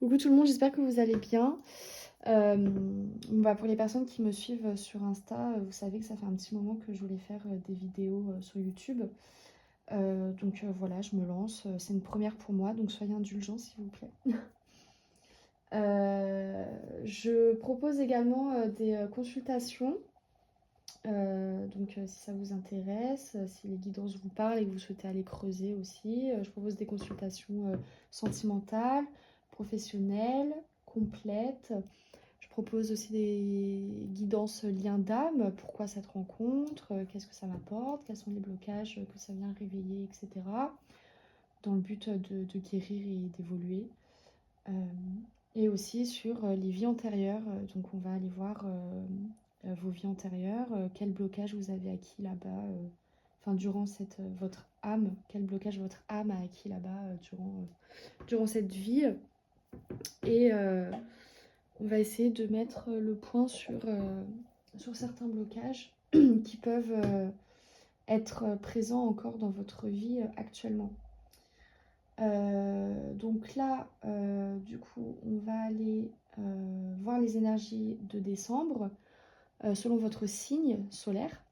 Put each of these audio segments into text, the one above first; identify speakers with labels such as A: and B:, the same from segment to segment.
A: Coucou tout le monde, j'espère que vous allez bien. Pour les personnes qui me suivent sur Insta, vous savez que ça fait un petit moment que je voulais faire des vidéos sur YouTube. Voilà, je me lance. C'est une première pour moi, donc soyez indulgents s'il vous plaît. Je propose également des consultations. Si ça vous intéresse, si les guidances vous parlent et que vous souhaitez aller creuser aussi, je propose des consultations sentimentales, professionnelles, complètes. Je propose aussi des guidances liens d'âme, pourquoi cette rencontre, qu'est-ce que ça m'apporte, quels sont les blocages que ça vient réveiller, etc. Dans le but de guérir et d'évoluer. Et aussi sur les vies antérieures. Donc on va aller voir vos vies antérieures, quel blocage vous avez acquis là-bas, durant votre âme, quel blocage votre âme a acquis là-bas durant cette vie. Et on va essayer de mettre le point sur certains blocages qui peuvent être présents encore dans votre vie actuellement. Du coup, on va aller voir les énergies de décembre selon votre signe solaire.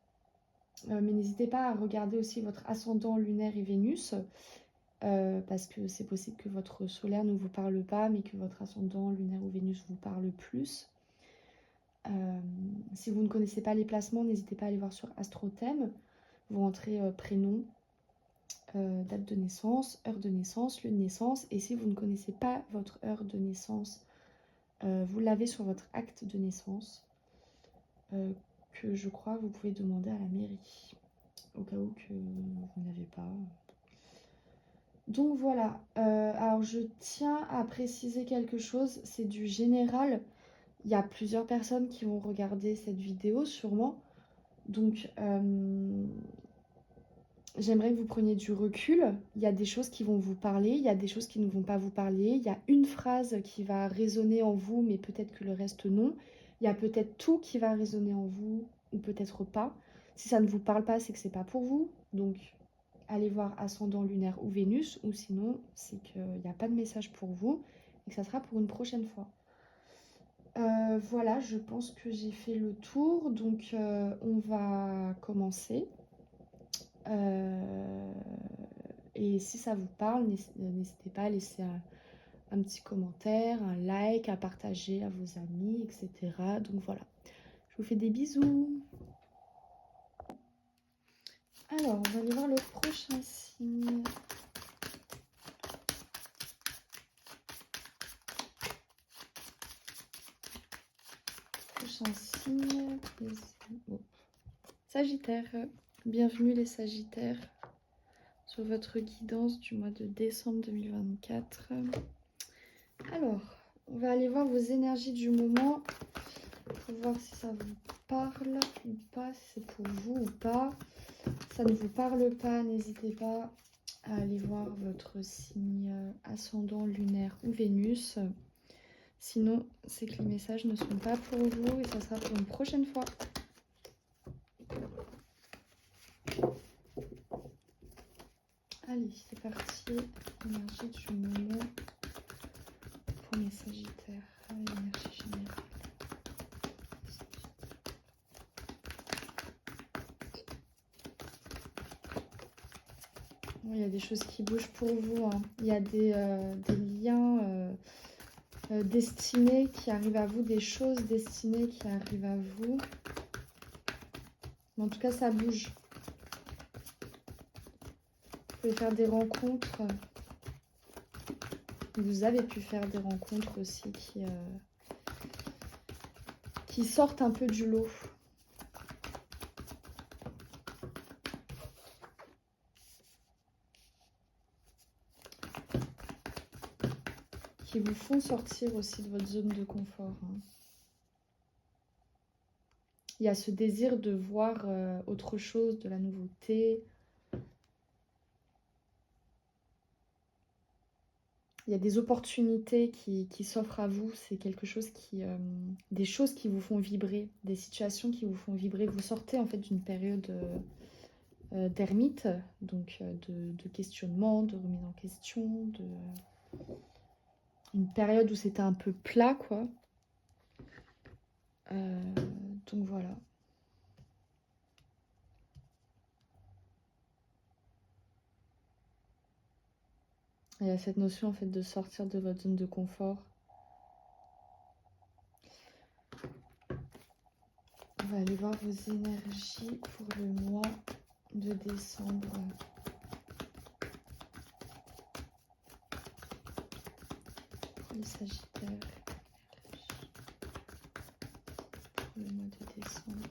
A: Mais n'hésitez pas à regarder aussi votre ascendant lunaire et Vénus, parce que c'est possible que votre solaire ne vous parle pas, mais que votre ascendant lunaire ou Vénus vous parle plus. Si vous ne connaissez pas les placements, n'hésitez pas à aller voir sur AstroThème. Vous rentrez prénom, date de naissance, heure de naissance, lieu de naissance. Et si vous ne connaissez pas votre heure de naissance, vous l'avez sur votre acte de naissance, que je crois vous pouvez demander à la mairie, au cas où que vous n'avez pas. Donc voilà, alors je tiens à préciser quelque chose, c'est du général. Il y a plusieurs personnes qui vont regarder cette vidéo sûrement. Donc j'aimerais que vous preniez du recul. Il y a des choses qui vont vous parler, il y a des choses qui ne vont pas vous parler. Il y a une phrase qui va résonner en vous, mais peut-être que le reste non. Il y a peut-être tout qui va résonner en vous, ou peut-être pas. Si ça ne vous parle pas, c'est que c'est pas pour vous. Donc allez voir ascendant lunaire ou Vénus, ou sinon c'est qu'il n'y a pas de message pour vous et que ça sera pour une prochaine fois. Voilà, je pense que j'ai fait le tour, donc on va commencer. Et si ça vous parle, n'hésitez pas à laisser un petit commentaire, un like, à partager à vos amis, etc. Donc voilà, je vous fais des bisous. Alors, on va aller voir le prochain signe. Prochain signe. Oh. Sagittaire. Bienvenue les Sagittaires sur votre guidance du mois de décembre 2024. Alors, on va aller voir vos énergies du moment pour voir si ça vous parle ou pas, si c'est pour vous ou pas. Si ça ne vous parle pas, n'hésitez pas à aller voir votre signe ascendant lunaire ou Vénus. Sinon, c'est que les messages ne sont pas pour vous et ça sera pour une prochaine fois. Allez, c'est parti. Énergie du moment pour les Sagittaires. Énergie générale. Il y a des choses qui bougent pour vous. Hein. Il y a des liens destinés qui arrivent à vous, des choses destinées qui arrivent à vous. Mais en tout cas, ça bouge. Vous pouvez faire des rencontres. Vous avez pu faire des rencontres aussi qui sortent un peu du lot. Qui vous font sortir aussi de votre zone de confort. Hein. Il y a ce désir de voir autre chose, de la nouveauté. Il y a des opportunités qui s'offrent à vous. C'est quelque chose des choses qui vous font vibrer, des situations qui vous font vibrer. Vous sortez en fait d'une période d'ermite, donc de questionnement, de remise en question, une période où c'était un peu plat, quoi. Donc voilà. Il y a cette notion en fait de sortir de votre zone de confort. On va aller voir vos énergies pour le mois de décembre. Pour les Sagittaires. Pour le mois de décembre.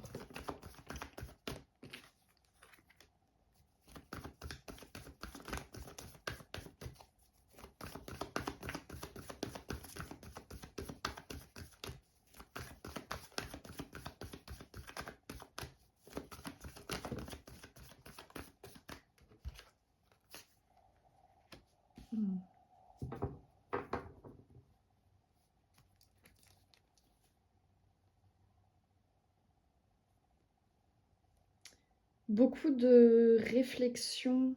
A: Beaucoup de réflexions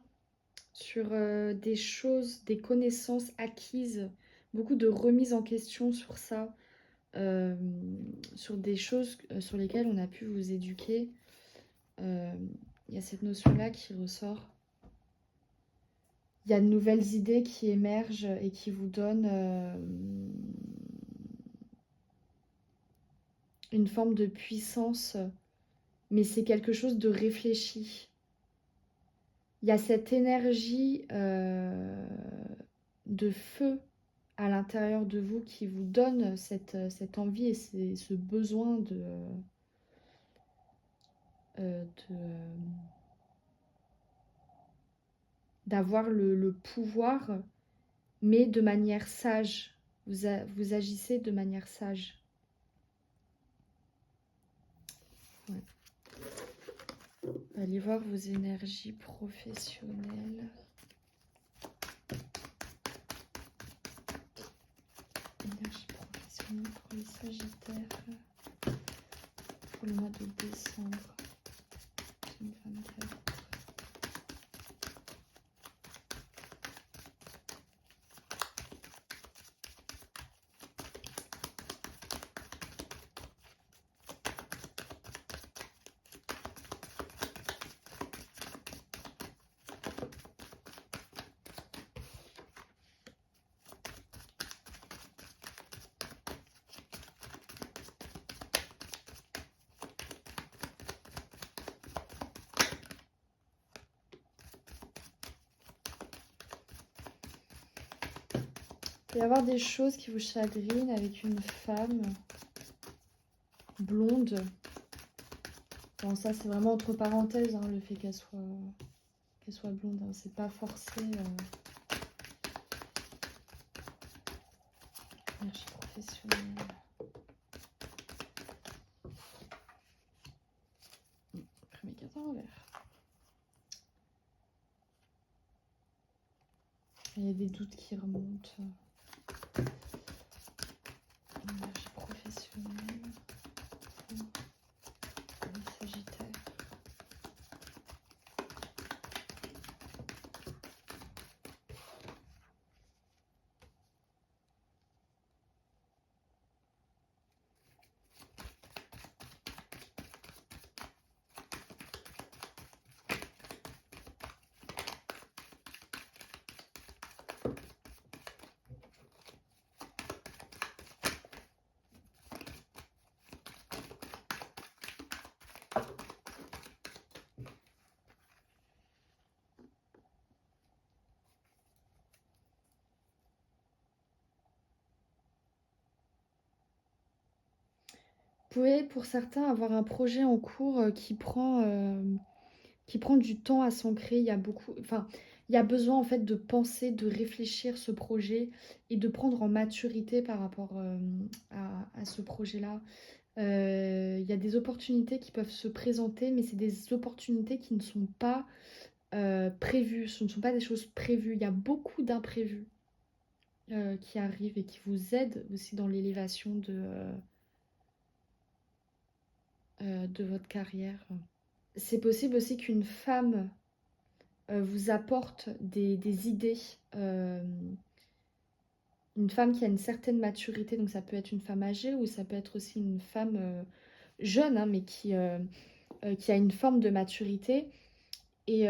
A: sur des choses, des connaissances acquises, beaucoup de remises en question sur ça, sur des choses sur lesquelles on a pu vous éduquer. Il y a cette notion-là qui ressort. Il y a de nouvelles idées qui émergent et qui vous donnent une forme de puissance, mais c'est quelque chose de réfléchi. Il y a cette énergie de feu à l'intérieur de vous qui vous donne cette envie et ce besoin d'avoir le pouvoir, mais de manière sage. Vous agissez de manière sage. Ouais. Allez voir vos énergies professionnelles. Énergie professionnelle pour les Sagittaires pour le mois de décembre 2024. Il peut y avoir des choses qui vous chagrinent avec une femme blonde. Bon, ça c'est vraiment entre parenthèses, hein, le fait qu'elle soit blonde, hein, c'est pas forcé. Énergie professionnelle. Après mes cartes à l'envers. Il y a des doutes qui remontent. Énergie professionnelle. Les Sagittaires. Vous pouvez, pour certains, avoir un projet en cours qui prend du temps à s'ancrer. Il y a il y a besoin en fait de penser, de réfléchir ce projet et de prendre en maturité par rapport à ce projet-là. Il y a des opportunités qui peuvent se présenter, mais c'est des opportunités qui ne sont pas prévues. Ce ne sont pas des choses prévues. Il y a beaucoup d'imprévus qui arrivent et qui vous aident aussi dans l'élévation de votre carrière. C'est possible aussi qu'une femme vous apporte des idées une femme qui a une certaine maturité, donc ça peut être une femme âgée ou ça peut être aussi une femme jeune, hein, mais qui a une forme de maturité et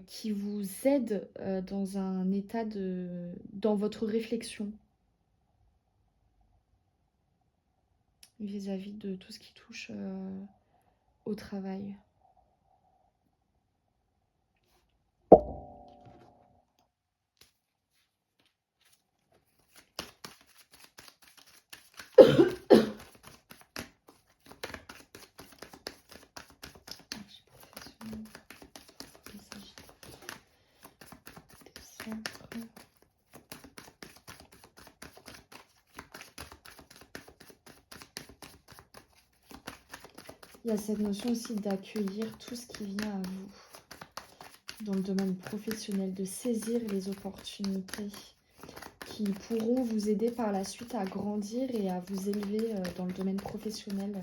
A: qui vous aide dans un état dans votre réflexion vis-à-vis de tout ce qui touche au travail. Il y a cette notion aussi d'accueillir tout ce qui vient à vous dans le domaine professionnel, de saisir les opportunités qui pourront vous aider par la suite à grandir et à vous élever dans le domaine professionnel.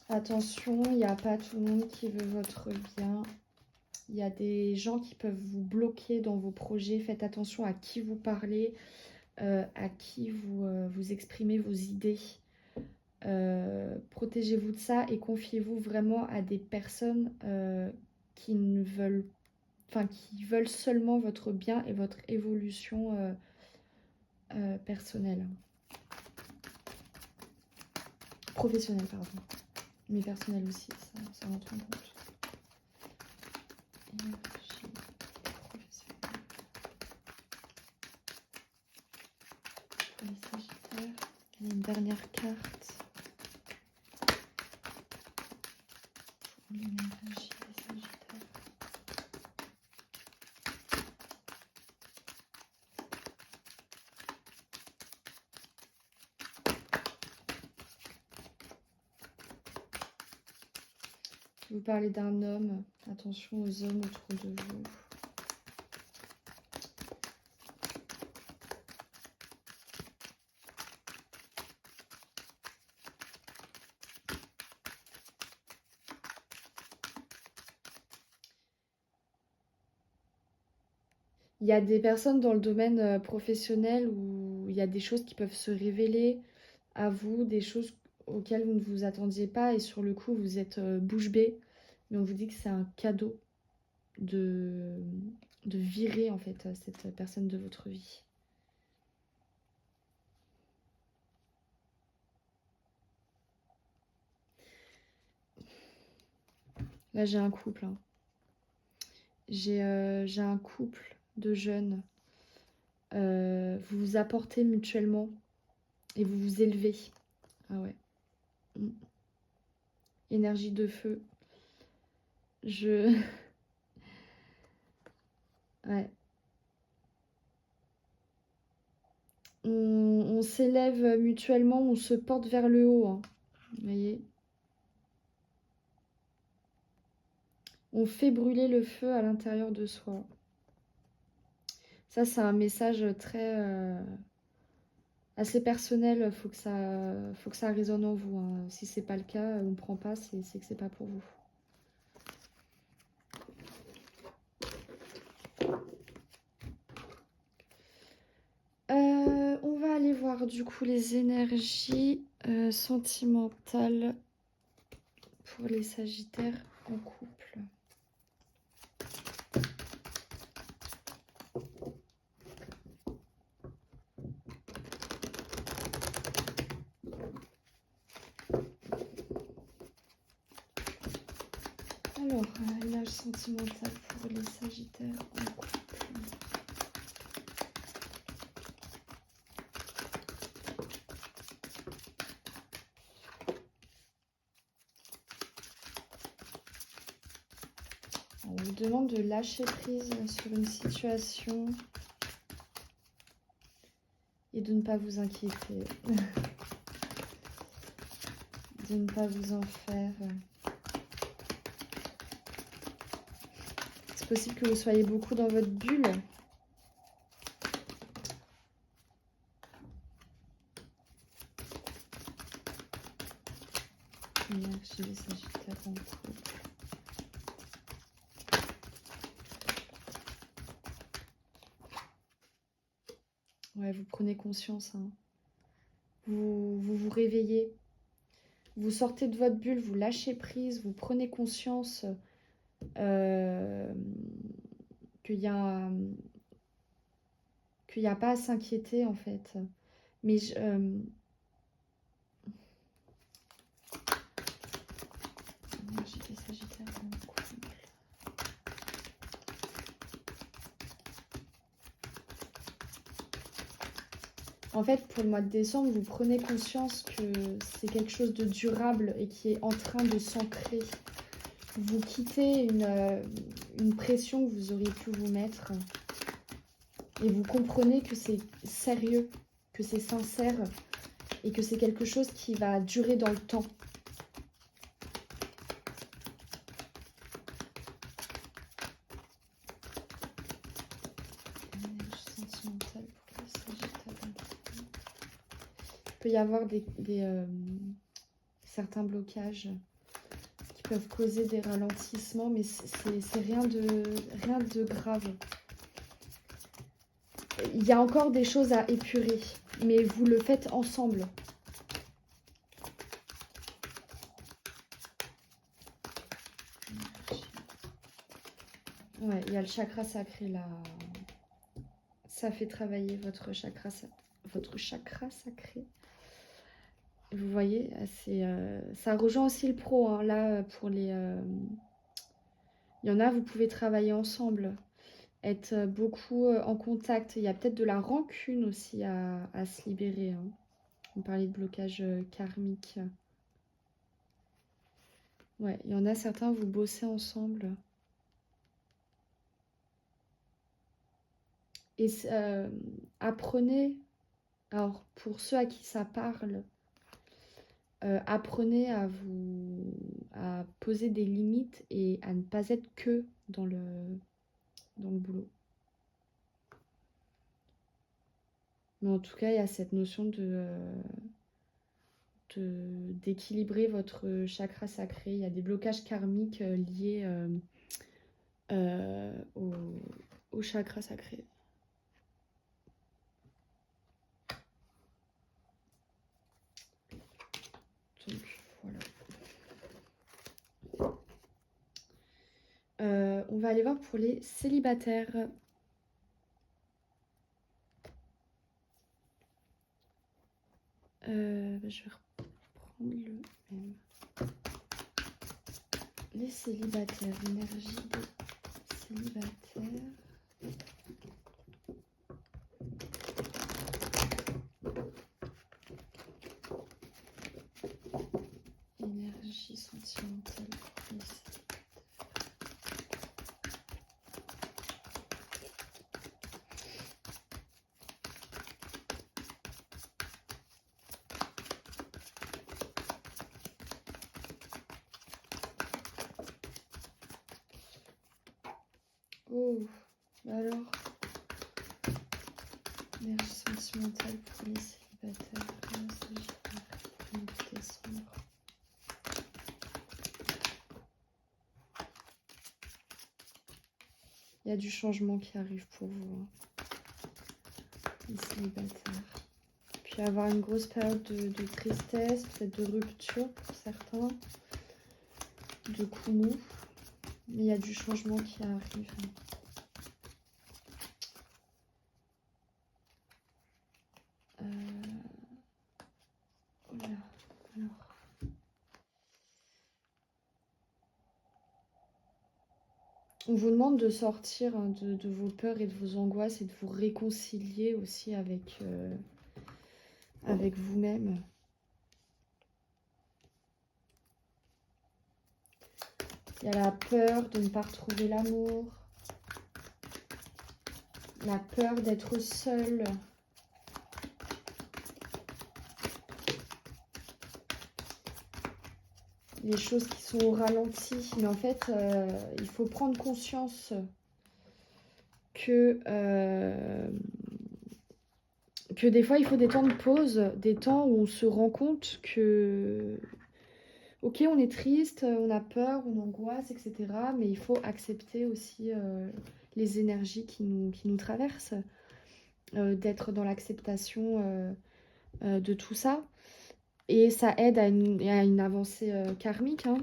A: Attention, il n'y a pas tout le monde qui veut votre bien. Il y a des gens qui peuvent vous bloquer dans vos projets. Faites attention à qui vous parlez, à qui vous exprimez vos idées. Protégez-vous de ça et confiez-vous vraiment à des personnes qui veulent seulement votre bien et votre évolution personnelle. Professionnelle, pardon. Mais personnelle aussi, ça rentre en compte. Énergie professionnelle. Pour les Sagittaires, il y a une dernière carte. Pour l'énergie des Sagittaires. Vous parlez d'un homme, attention aux hommes autour de vous. Il y a des personnes dans le domaine professionnel où il y a des choses qui peuvent se révéler à vous, des choses auxquelles vous ne vous attendiez pas et sur le coup vous êtes bouche bée. Mais on vous dit que c'est un cadeau de virer en fait cette personne de votre vie. Là j'ai un couple. Hein. J'ai un couple de jeunes. Vous vous apportez mutuellement et vous vous élevez. Ah ouais. Énergie de feu. Ouais. On s'élève mutuellement, on se porte vers le haut. Hein. Vous voyez? On fait brûler le feu à l'intérieur de soi. Ça, c'est un message très assez personnel. Faut que ça résonne en vous. Hein. Si c'est pas le cas, on ne prend pas, c'est que c'est pas pour vous. On va aller voir du coup les énergies sentimentales pour les Sagittaires en couple. Alors, l'âge sentimental pour les Sagittaires en couple. On vous demande de lâcher prise sur une situation et de ne pas vous inquiéter, de ne pas vous en faire. possible que vous soyez beaucoup dans votre bulle. Énergie des Sagittaires en couple. Ouais, vous prenez conscience. Hein. Vous réveillez. Vous sortez de votre bulle, vous lâchez prise, vous prenez conscience qu'il y a pas à s'inquiéter en fait. Mais énergie des Sagittaires en couple. En fait, pour le mois de décembre, vous prenez conscience que c'est quelque chose de durable et qui est en train de s'ancrer. Vous quittez une pression que vous auriez pu vous mettre et vous comprenez que c'est sérieux, que c'est sincère et que c'est quelque chose qui va durer dans le temps. Sentimentale pour les Sagittaires. Il peut y avoir certains blocages qui peuvent causer des ralentissements, mais c'est rien de grave. Il y a encore des choses à épurer, mais vous le faites ensemble. Ouais, il y a le chakra sacré là. Ça fait travailler votre chakra sacré. Vous voyez, ça rejoint aussi le pro. Hein. Là, pour les... il y en a, vous pouvez travailler ensemble. Être beaucoup en contact. Il y a peut-être de la rancune aussi à se libérer. Hein. On parlait de blocage karmique. Ouais, il y en a certains, vous bossez ensemble. Et apprenez, alors pour ceux à qui ça parle, apprenez à poser des limites et à ne pas être que dans le boulot. Mais en tout cas, il y a cette notion d'équilibrer votre chakra sacré. Il y a des blocages karmiques liés au chakra sacré. Donc, voilà. On va aller voir pour les célibataires. Je vais reprendre le même. Les célibataires, énergie des célibataires. Énergie sentimentale pour les célibataires. Oh, alors, énergie sentimentale pour les célibataires, pour décembre. Il y a du changement qui arrive pour vous, hein, les célibataires. Puis avoir une grosse période de tristesse, peut-être de rupture pour certains, de coups mous. Mais il y a du changement qui arrive. Voilà. Alors. On vous demande de sortir hein, de vos peurs et de vos angoisses et de vous réconcilier aussi avec vous-même. Il y a la peur de ne pas retrouver l'amour, la peur d'être seul. Les choses qui sont au ralenti. Mais en fait, il faut prendre conscience que des fois, il faut des temps de pause, des temps où on se rend compte que, ok, on est triste, on a peur, on angoisse, etc. Mais il faut accepter aussi les énergies qui nous traversent, d'être dans l'acceptation de tout ça. Et ça aide à une avancée karmique, hein.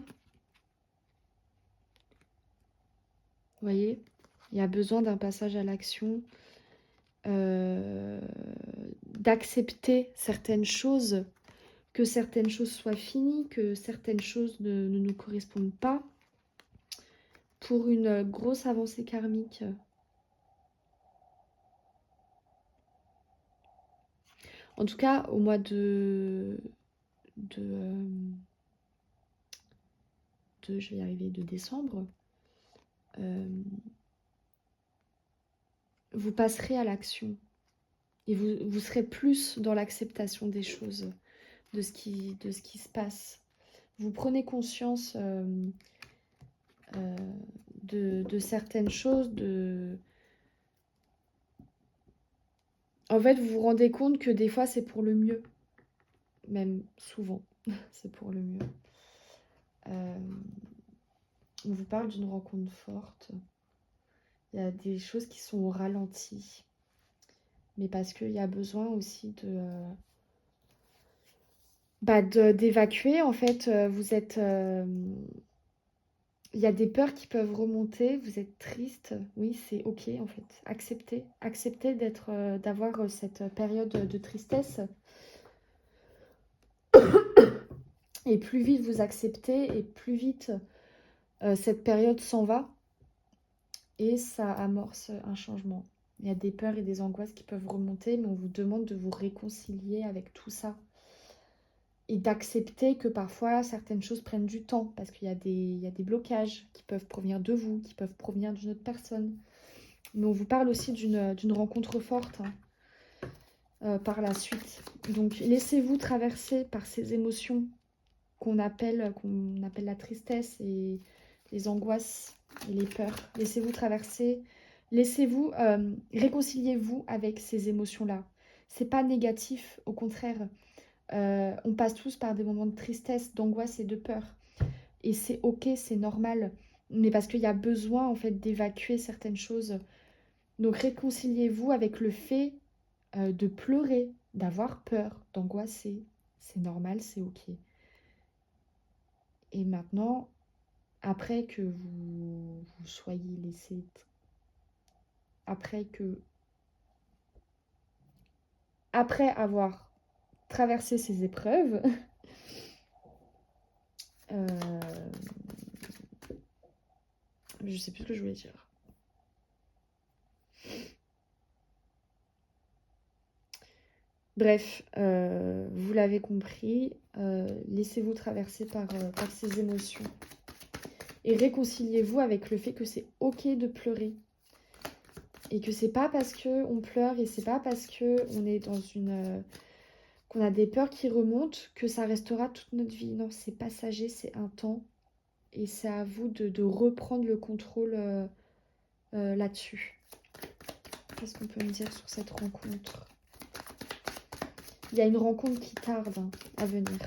A: Vous voyez, il y a besoin d'un passage à l'action, d'accepter certaines choses, que certaines choses soient finies, que certaines choses ne nous correspondent pas, pour une grosse avancée karmique. En tout cas, au mois je vais y arriver, de décembre, vous passerez à l'action. Et vous serez plus dans l'acceptation des choses, de ce qui se passe. Vous prenez conscience de certaines choses, En fait, vous vous rendez compte que des fois, c'est pour le mieux. Même souvent, c'est pour le mieux. On vous parle d'une rencontre forte. Il y a des choses qui sont au ralenti. Mais parce qu'il y a besoin aussi d'évacuer. En fait, vous êtes... il y a des peurs qui peuvent remonter. Vous êtes triste. Oui, c'est OK, en fait. Acceptez. Acceptez d'avoir cette période de tristesse. Et plus vite vous acceptez, et plus vite cette période s'en va. Et ça amorce un changement. Il y a des peurs et des angoisses qui peuvent remonter, mais on vous demande de vous réconcilier avec tout ça. Et d'accepter que parfois certaines choses prennent du temps, parce qu'il y a des blocages qui peuvent provenir de vous, qui peuvent provenir d'une autre personne. Mais on vous parle aussi d'une rencontre forte, hein, par la suite. Donc laissez-vous traverser par ces émotions qu'on appelle la tristesse et les angoisses et les peurs. Laissez-vous traverser, laissez-vous, réconciliez-vous avec ces émotions-là. C'est pas négatif, au contraire. On passe tous par des moments de tristesse, d'angoisse et de peur. Et c'est OK, c'est normal. Mais parce qu'il y a besoin, en fait, d'évacuer certaines choses. Donc réconciliez-vous avec le fait de pleurer, d'avoir peur, d'angoisser. C'est normal, c'est OK. Et maintenant, après que vous soyez laissé, après avoir traversé ces épreuves, je sais plus ce que je voulais dire. Bref, vous l'avez compris, laissez-vous traverser par ces émotions. Et réconciliez-vous avec le fait que c'est OK de pleurer. Et que c'est pas parce qu'on pleure et c'est pas parce qu'on est dans qu'on a des peurs qui remontent que ça restera toute notre vie. Non, c'est passager, c'est un temps. Et c'est à vous de reprendre le contrôle là-dessus. Qu'est-ce qu'on peut me dire sur cette rencontre? Il y a une rencontre qui tarde à venir.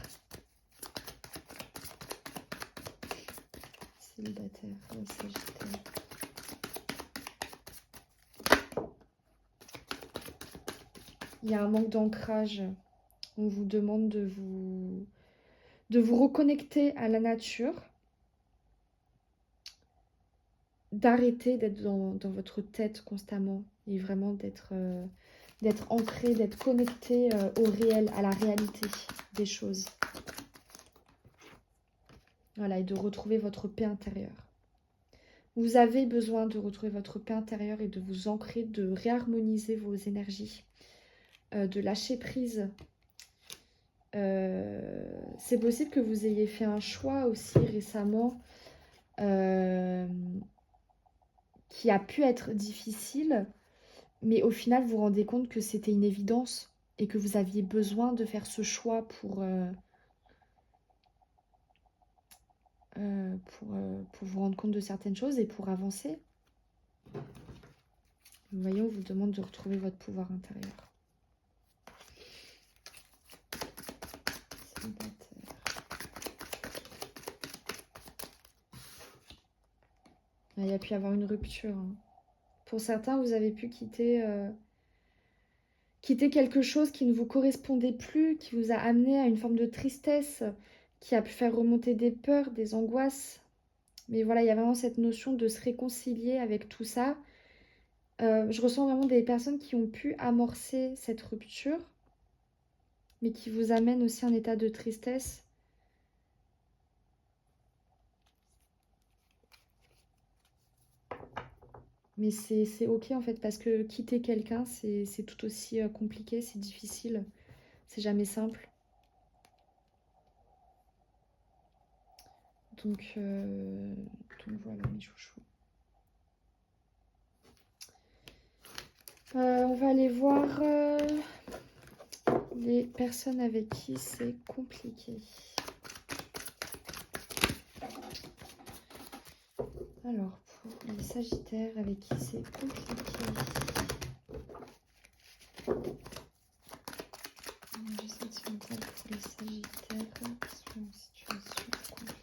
A: Célibataire, Sagittaire. Il y a un manque d'ancrage. On vous demande de vous reconnecter à la nature. D'arrêter d'être dans votre tête constamment. Et vraiment d'être ancré, d'être connecté au réel, à la réalité des choses. Voilà, et de retrouver votre paix intérieure. Vous avez besoin de retrouver votre paix intérieure et de vous ancrer, de réharmoniser vos énergies, de lâcher prise. C'est possible que vous ayez fait un choix aussi récemment qui a pu être difficile, mais au final, vous vous rendez compte que c'était une évidence et que vous aviez besoin de faire ce choix pour vous rendre compte de certaines choses et pour avancer. Vous voyez, on vous demande de retrouver votre pouvoir intérieur. Il y a pu y avoir une rupture. Hein. Pour certains, vous avez pu quitter quelque chose qui ne vous correspondait plus, qui vous a amené à une forme de tristesse, qui a pu faire remonter des peurs, des angoisses. Mais voilà, il y a vraiment cette notion de se réconcilier avec tout ça. Je ressens vraiment des personnes qui ont pu amorcer cette rupture, mais qui vous amènent aussi à un état de tristesse. Mais c'est ok en fait, parce que quitter quelqu'un, c'est tout aussi compliqué, c'est difficile, c'est jamais simple. Donc voilà mes chouchous. On va aller voir les personnes avec qui c'est compliqué. Alors, pour les Sagittaires avec qui c'est compliqué. Énergie sentimentale pour les Sagittaires qui sont en situation compliquée.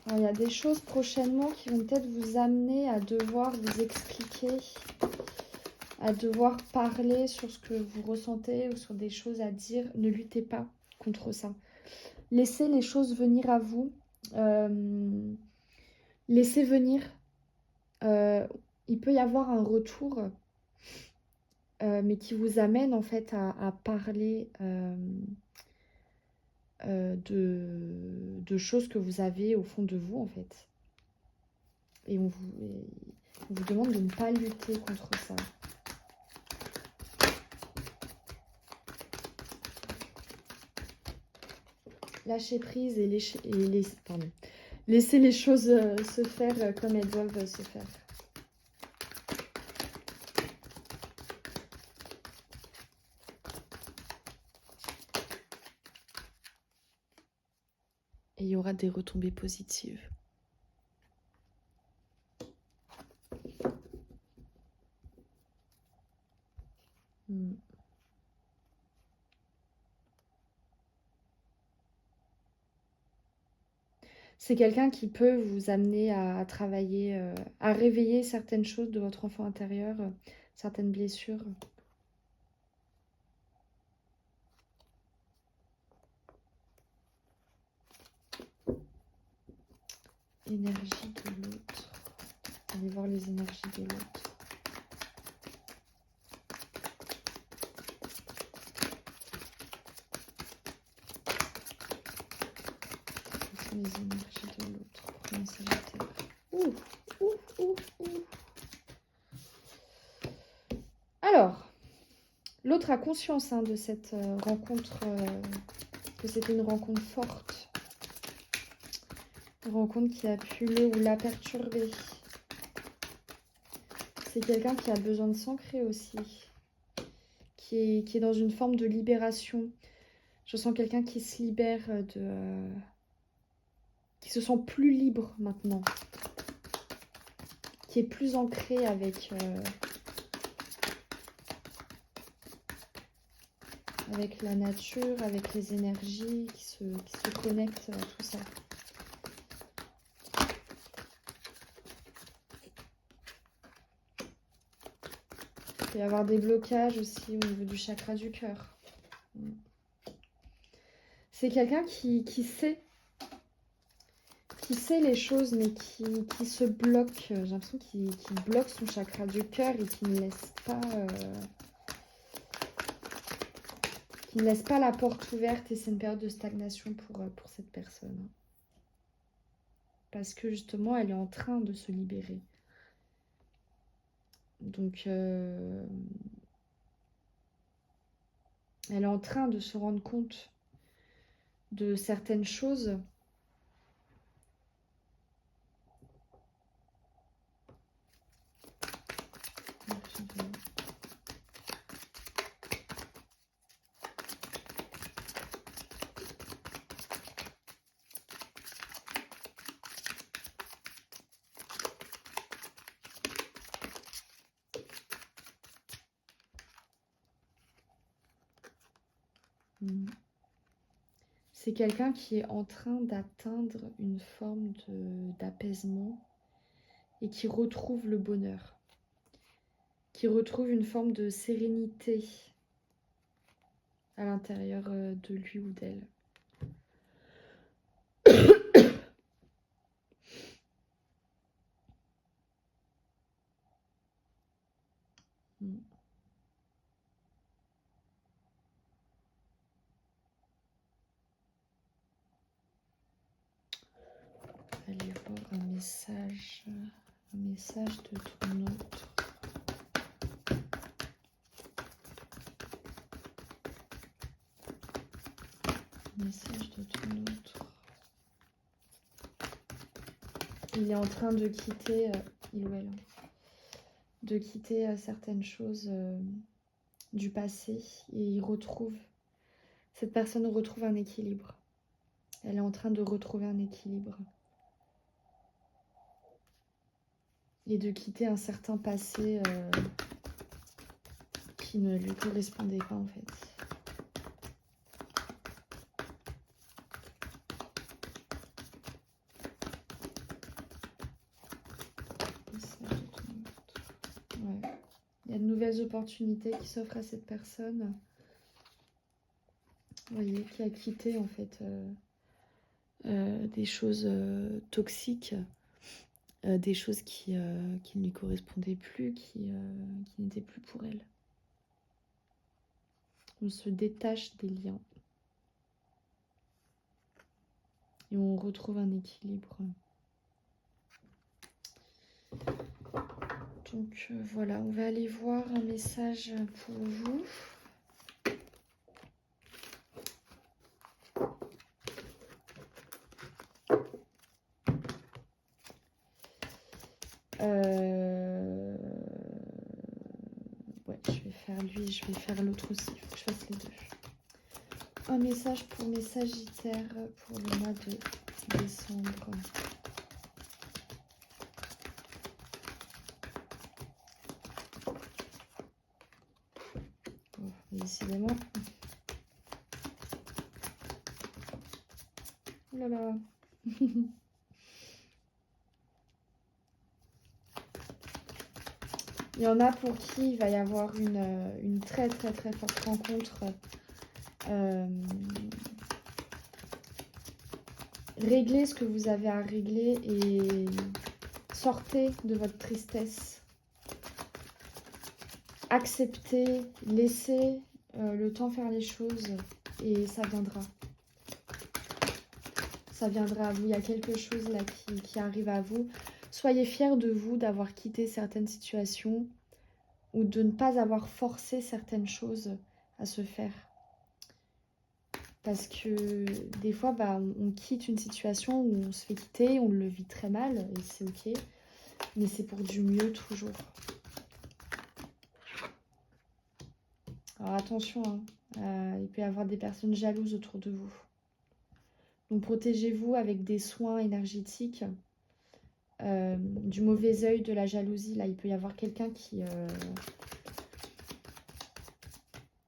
A: Alors, il y a des choses prochainement qui vont peut-être vous amener à devoir vous expliquer, à devoir parler sur ce que vous ressentez ou sur des choses à dire. Ne luttez pas contre ça. Laissez les choses venir à vous. Laissez venir. Il peut y avoir un retour, mais qui vous amène en fait à parler de choses que vous avez au fond de vous en fait. Et on vous demande de ne pas lutter contre ça. Lâchez prise et laissez les choses se faire comme elles doivent se faire. Et il y aura des retombées positives. C'est quelqu'un qui peut vous amener à travailler, à réveiller certaines choses de votre enfant intérieur, certaines blessures. Énergie de l'autre. Allez voir les énergies de l'autre. Les énergies de l'autre. Premier Sagittaire. Alors, l'autre a conscience de cette rencontre, que c'était une rencontre forte. Une rencontre qui a pu le ou la perturber. C'est quelqu'un qui a besoin de s'ancrer aussi. Qui est dans une forme de libération. Je sens quelqu'un qui se libère qui se sent plus libre maintenant. Qui est plus ancré avec la nature, avec les énergies, qui se connectent à tout ça. Il peut y avoir des blocages aussi au niveau du chakra du cœur. C'est quelqu'un qui sait les choses, mais qui se bloque. J'ai l'impression qu'il bloque son chakra du cœur et qui ne laisse pas la porte ouverte. Et c'est une période de stagnation pour cette personne. Parce que justement, elle est en train de se libérer. Donc, elle est en train de se rendre compte de certaines choses. Hmm. C'est quelqu'un qui est en train d'atteindre une forme d'apaisement et qui retrouve le bonheur, qui retrouve une forme de sérénité à l'intérieur de lui ou d'elle. Hmm. Allez voir un message de ton autre. Message de ton autre. Il est en train de quitter, il ou elle, de quitter certaines choses du passé et il retrouve, cette personne retrouve un équilibre. Elle est en train de retrouver un équilibre. Et de quitter un certain passé qui ne lui correspondait pas en fait. Ouais. Il y a de nouvelles opportunités qui s'offrent à cette personne. Vous voyez, qui a quitté en fait des choses toxiques, des choses qui ne lui correspondaient plus, qui n'étaient plus pour elle. On se détache des liens. Et on retrouve un équilibre. Donc voilà, on va aller voir un message pour vous. Ouais, je vais faire lui, je vais faire l'autre aussi. Il faut que je fasse les deux. Un message pour mes Sagittaires pour le mois de décembre. Oh, décidément. Oh là là. Il y en a pour qui il va y avoir une très très très forte rencontre. Réglez ce que vous avez à régler et sortez de votre tristesse. Acceptez, laissez le temps faire les choses et ça viendra. Ça viendra à vous. Il y a quelque chose là qui arrive à vous. Soyez fiers de vous d'avoir quitté certaines situations ou de ne pas avoir forcé certaines choses à se faire. Parce que des fois, on quitte une situation où on se fait quitter, on le vit très mal et c'est ok. Mais c'est pour du mieux toujours. Alors attention, hein, il peut y avoir des personnes jalouses autour de vous. Donc protégez-vous avec des soins énergétiques. Du mauvais œil, de la jalousie, là il peut y avoir quelqu'un qui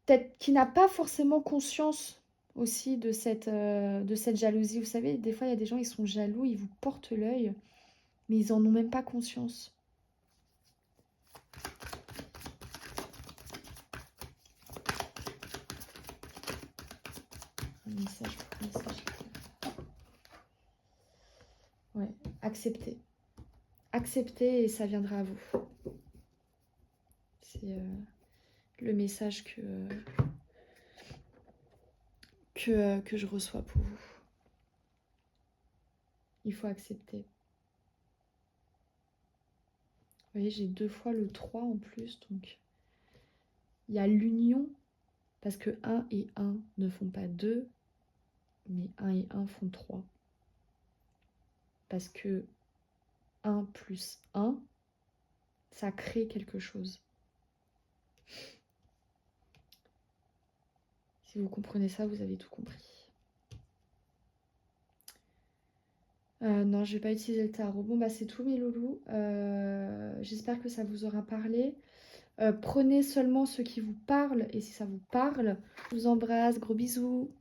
A: peut-être qui n'a pas forcément conscience aussi de cette jalousie. Vous savez, des fois il y a des gens, ils sont jaloux, ils vous portent l'œil, mais ils en ont même pas conscience. Un message. Ouais, acceptez. Acceptez et ça viendra à vous. C'est le message que je reçois pour vous. Il faut accepter. Vous voyez, j'ai 2 fois le 3 en plus, donc il y a l'union, parce que 1 et 1 ne font pas 2, mais 1 et 1 font 3. Parce que 1 plus 1, ça crée quelque chose. Si vous comprenez ça, vous avez tout compris. Non, je vais pas utiliser le tarot. Bon, bah c'est tout mes loulous. J'espère que ça vous aura parlé. Prenez seulement ce qui vous parle et si ça vous parle. Je vous embrasse, gros bisous.